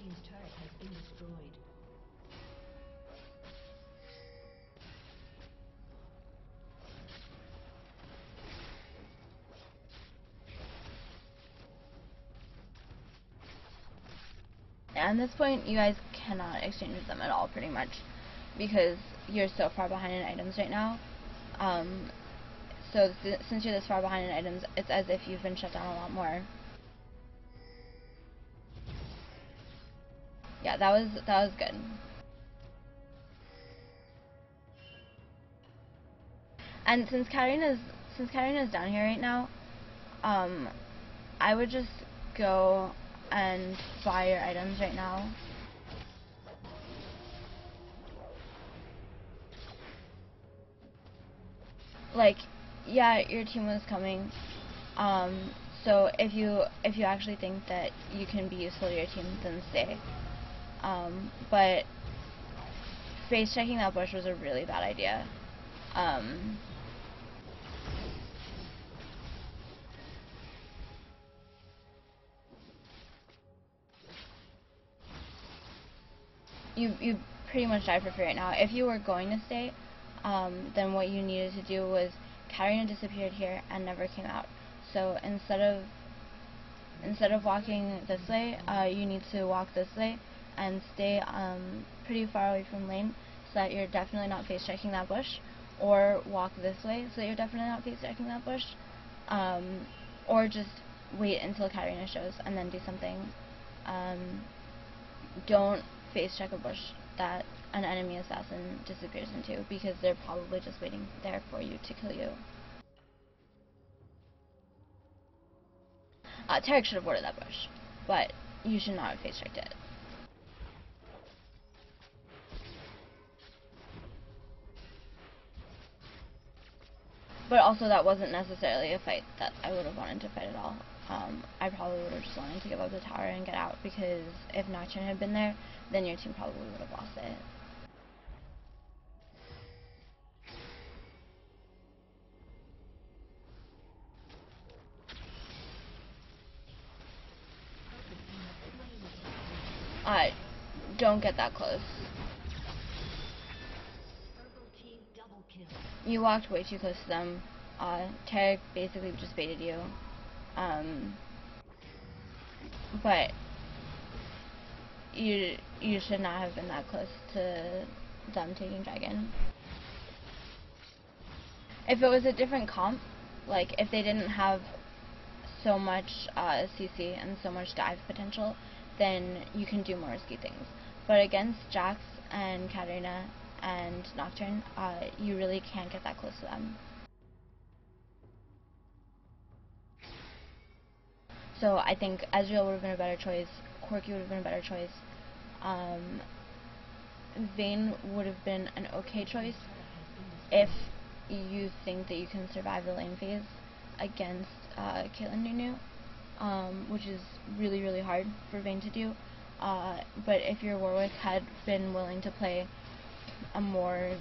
team's turret has been destroyed. At this point, you guys cannot exchange with them at all, pretty much, because you're so far behind in items right now. So since you're this far behind in items, it's as if you've been shut down a lot more. Yeah, that was good. And since Katarina's down here right now, I would just go and buy your items right now. Like, yeah, your team was coming. So if you actually think that you can be useful to your team, then stay. But face checking that bush was a really bad idea. You pretty much died for free right now. If you were going to stay, then what you needed to do was Katarina disappeared here and never came out. So instead of walking this way, you need to walk this way and stay pretty far away from lane so that you're definitely not face checking that bush, or walk this way so that you're definitely not face checking that bush, or just wait until Katarina shows and then do something. Don't face check a bush that an enemy assassin disappears into, because they're probably just waiting there for you to kill you. Tarek should have warded that bush, but you should not have face checked it. But also, that wasn't necessarily a fight that I would have wanted to fight at all. I probably would have just wanted to give up the tower and get out, because if Nocturne had been there, then your team probably would have lost it. Don't get that close. You walked way too close to them. Tarek basically just baited you. But you should not have been that close to them taking Dragon. If it was a different comp, like if they didn't have so much CC and so much dive potential, then you can do more risky things. But against Jax and Katarina and Nocturne, you really can't get that close to them. So I think Ezreal would have been a better choice, Corki would have been a better choice, Vayne would have been an okay choice if you think that you can survive the lane phase against Caitlyn Nunu, which is really, really hard for Vayne to do. But if your Warwick had been willing to play a more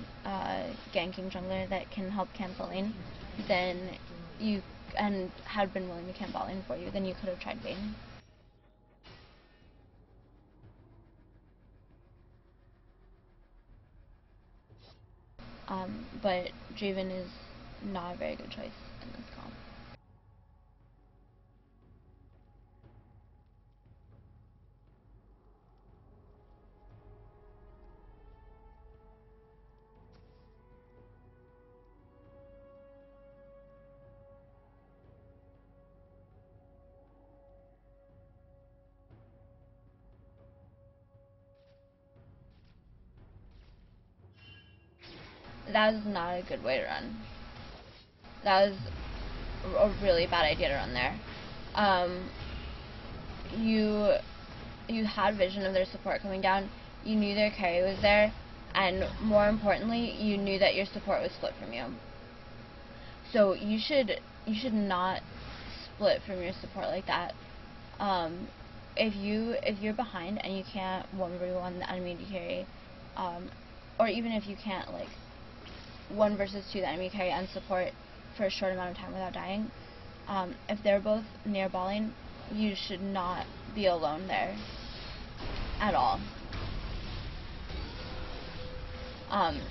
ganking jungler that can help cancel lane, then and had been willing to camp bot lane for you, then you could have tried Vayne. But Draven is not a very good choice in this comp. That was not a good way to run. That was a really bad idea to run there. You had vision of their support coming down, you knew their carry was there, and more importantly, you knew that your support was split from you. So you should not split from your support like that. If you're behind and you can't 1v1 the enemy to carry, or even if you can't like 1 versus 2 the enemy carry and support for a short amount of time without dying, if they're both near balling, you should not be alone there. at all.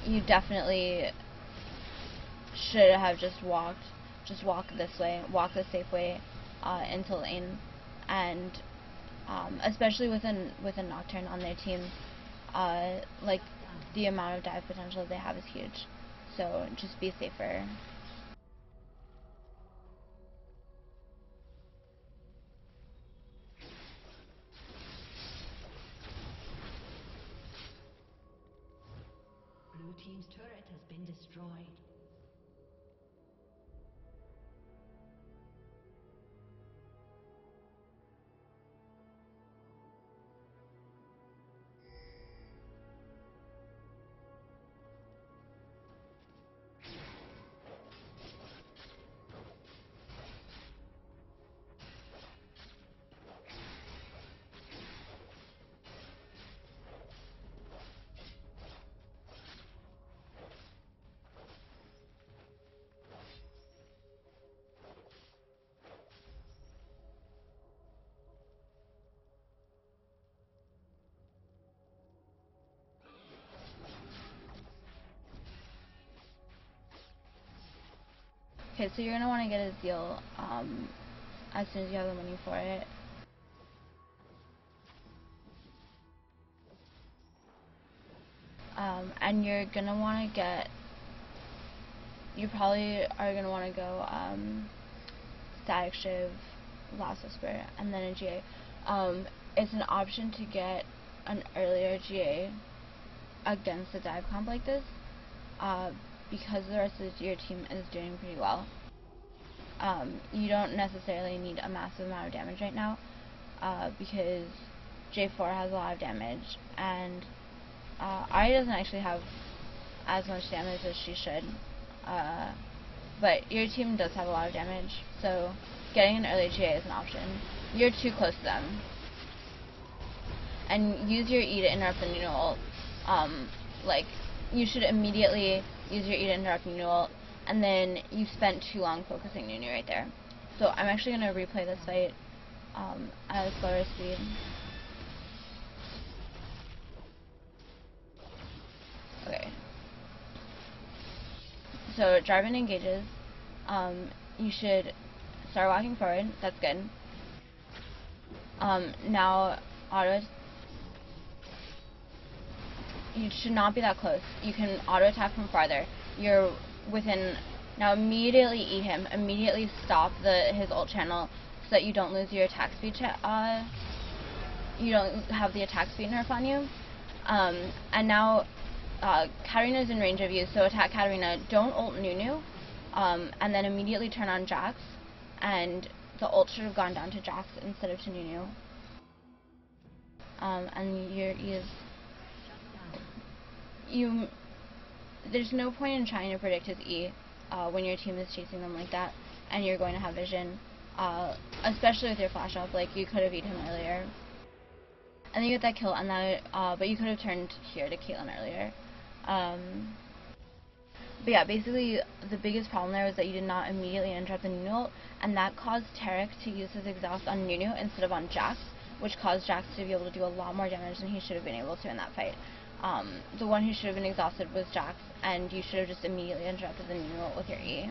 You definitely should have just walk this way, walk the safe way into lane, and especially with a Nocturne on their team, like the amount of dive potential they have is huge. So just be safer. Blue team's turret has been destroyed. Okay, so you're gonna want to get a Zeal as soon as you have the money for it. And you're gonna want to get. You probably are gonna want to go Static Shiv, Last Whisper, and then a GA. It's an option to get an earlier GA against a dive comp like this, because the rest of your team is doing pretty well. You don't necessarily need a massive amount of damage right now, because J4 has a lot of damage, and Arya doesn't actually have as much damage as she should, but your team does have a lot of damage, so getting an early GA is an option. You're too close to them. And use your E to interrupt the Nunu ult. Like, you should immediately use your E to interrupt Nunu ult, and then you spent too long focusing Nunu right there. So I'm actually going to replay this fight at a slower speed. Okay. So Draven engages. You should start walking forward. That's good. Now auto. You should not be that close. You can auto attack from farther. You're within. Now immediately E him. Immediately stop his ult channel so that you don't lose your attack speed. You don't have the attack speed nerf on you. And now Katarina's in range of you, so attack Katarina. Don't ult Nunu, and then immediately turn on Jax. And the ult should have gone down to Jax instead of to Nunu. And your E is. There's no point in trying to predict his E when your team is chasing them like that, and you're going to have vision, especially with your flash up. Like, you could have eaten him earlier, and then you get that kill, and that, but you could have turned here to Caitlyn earlier. But yeah, basically the biggest problem there was that you did not immediately interrupt the Nunu ult, and that caused Tarek to use his exhaust on Nunu instead of on Jax, which caused Jax to be able to do a lot more damage than he should have been able to in that fight. The one who should have been exhausted was Jax, and you should have just immediately interrupted the Nunu ult with your E.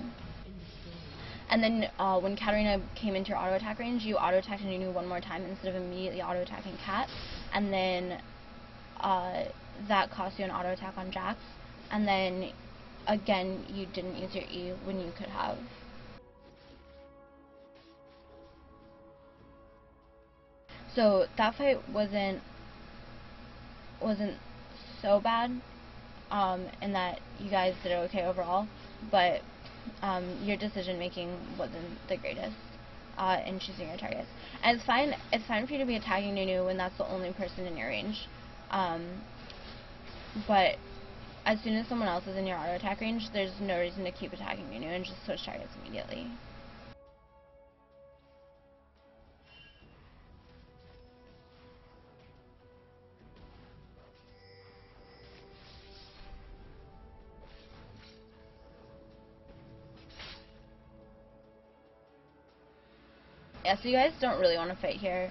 And then when Katarina came into your auto attack range, you auto attacked Nunu one more time instead of immediately auto attacking Kat, and then that cost you an auto attack on Jax, and then again you didn't use your E when you could have. So that fight wasn't so bad, in that you guys did okay overall, but your decision making wasn't the greatest in choosing your targets. And it's fine for you to be attacking Nunu when that's the only person in your range, but as soon as someone else is in your auto attack range, there's no reason to keep attacking Nunu, and just switch targets immediately. Yeah, so you guys don't really want to fight here,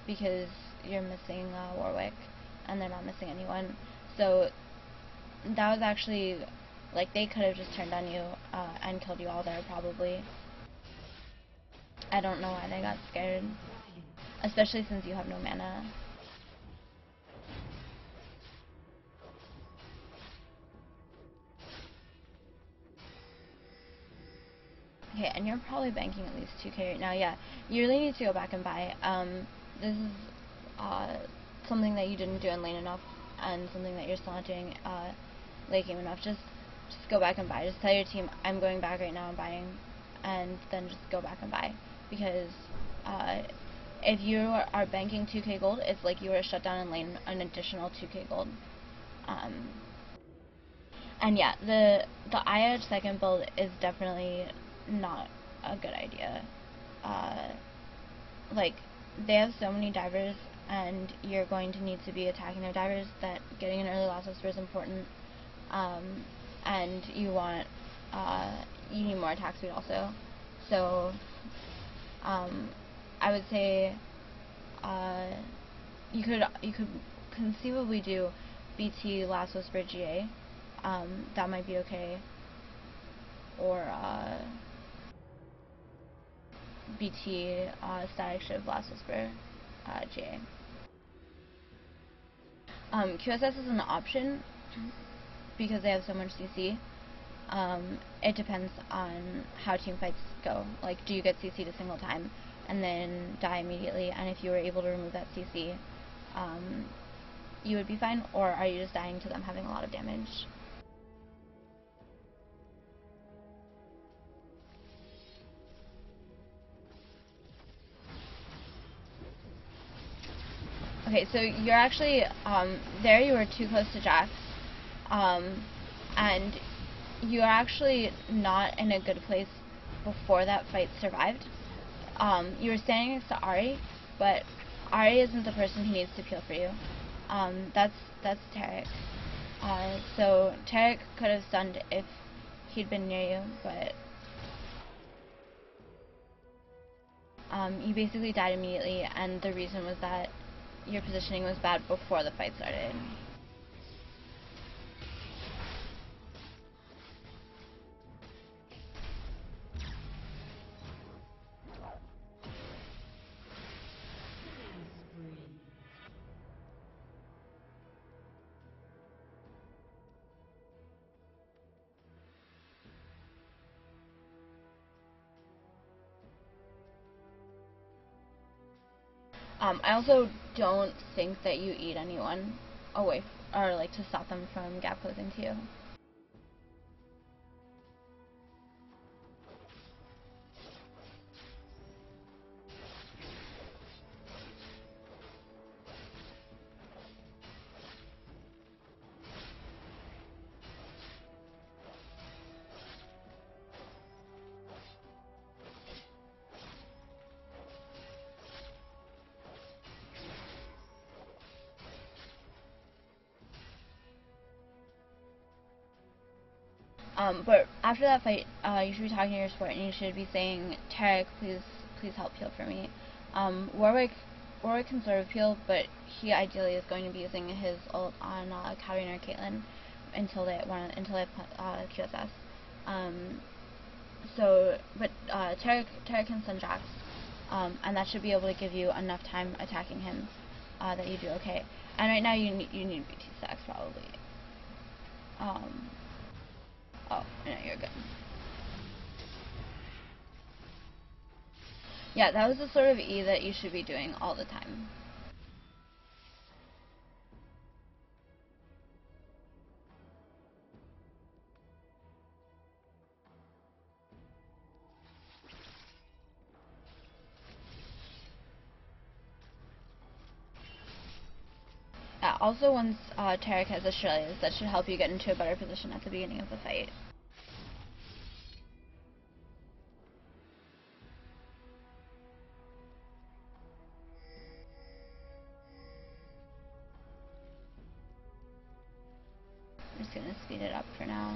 because you're missing Warwick, and they're not missing anyone. So that was actually, like, they could have just turned on you and killed you all there, probably. I don't know why they got scared, especially since you have no mana. Okay, and you're probably banking at least 2k right now. Yeah, you really need to go back and buy. This is something that you didn't do in lane enough, and something that you're still not doing late game enough. Just go back and buy. Just tell your team, I'm going back right now and buying, and then just go back and buy. Because if you are banking 2k gold, it's like you were shut down in lane an additional 2k gold. And yeah, the Aya second build is definitely not a good idea. Like, they have so many divers, and you're going to need to be attacking their divers, that getting an early last whisper is important. And you want, you need more attack speed also. So, I would say, you could conceivably do BT last whisper GA. That might be okay. Or, BT static shift last whisper GA. QSS is an option because they have so much CC. It depends on how team fights go. Like, do you get CC'd a single time and then die immediately? And if you were able to remove that CC, you would be fine. Or are you just dying to them having a lot of damage? Okay, so you're actually, there you were too close to Jax, and you're actually not in a good place before that fight survived. You were standing next to Ahri, but Ahri isn't the person who needs to peel for you. That's Taric. So Taric could have stunned if he'd been near you, but you basically died immediately, and the reason was that your positioning was bad before the fight started. I also don't think that you eat anyone away, or like to stop them from gap closing to you. But after that fight, you should be talking to your support, and you should be saying, Taric, please help peel for me. Warwick can sort of peel, but he ideally is going to be using his ult on Katarina or Caitlyn until they QSS. But Taric can stun Jax, and that should be able to give you enough time attacking him that you do okay. And right now you need BT stacks probably. Oh, no, you're good. Yeah, that was the sort of E that you should be doing all the time. Also, once Taric has Australia's, that should help you get into a better position at the beginning of the fight. I'm just gonna speed it up for now.